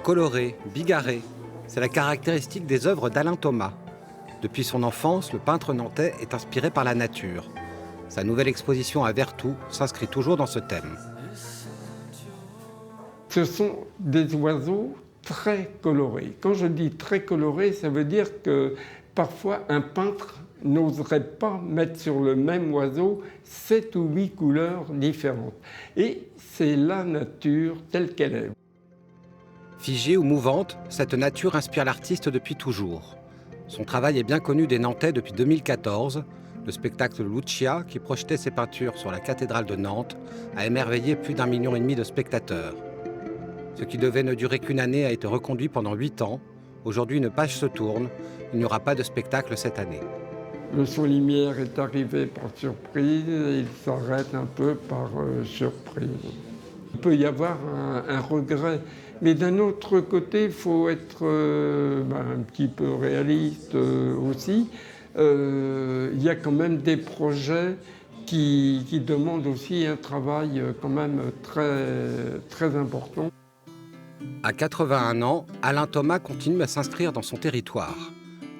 Coloré, bigarré, c'est la caractéristique des œuvres d'Alain Thomas. Depuis son enfance, le peintre nantais est inspiré par la nature. Sa nouvelle exposition à Vertou s'inscrit toujours dans ce thème. Ce sont des oiseaux très colorés. Quand je dis très colorés, ça veut dire que parfois un peintre n'oserait pas mettre sur le même oiseau 7 ou 8 couleurs différentes. Et c'est la nature telle qu'elle est. Figée ou mouvante, cette nature inspire l'artiste depuis toujours. Son travail est bien connu des Nantais depuis 2014. Le spectacle Lucia, qui projetait ses peintures sur la cathédrale de Nantes, a émerveillé plus d'1,5 million de spectateurs. Ce qui devait ne durer qu'une année a été reconduit pendant 8 ans. Aujourd'hui, une page se tourne. Il n'y aura pas de spectacle cette année. Le son-lumière est arrivé par surprise et il s'arrête un peu par surprise. Il peut y avoir un regret, mais d'un autre côté, il faut être un petit peu réaliste aussi. Il y a quand même des projets qui demandent aussi un travail quand même très important. À 81 ans, Alain Thomas continue à s'inscrire dans son territoire.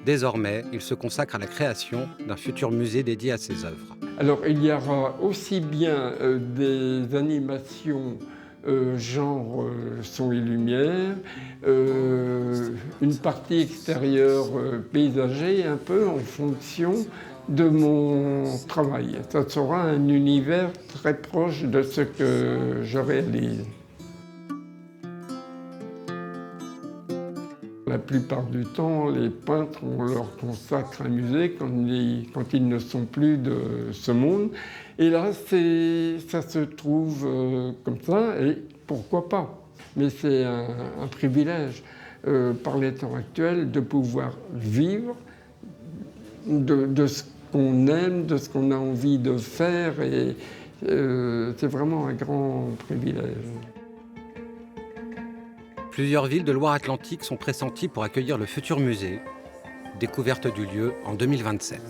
Désormais, il se consacre à la création d'un futur musée dédié à ses œuvres. Alors, il y aura aussi bien des animations genre son et lumière, une partie extérieure paysager un peu en fonction de mon travail. Ça sera un univers très proche de ce que je réalise. La plupart du temps, les peintres, on leur consacre un musée quand ils ne sont plus de ce monde. Et là, ça se trouve comme ça, et pourquoi pas. Mais c'est un privilège, par les temps actuels, de pouvoir vivre de ce qu'on aime, de ce qu'on a envie de faire. Et c'est vraiment un grand privilège. Plusieurs villes de Loire-Atlantique sont pressenties pour accueillir le futur musée. Découverte du lieu en 2027.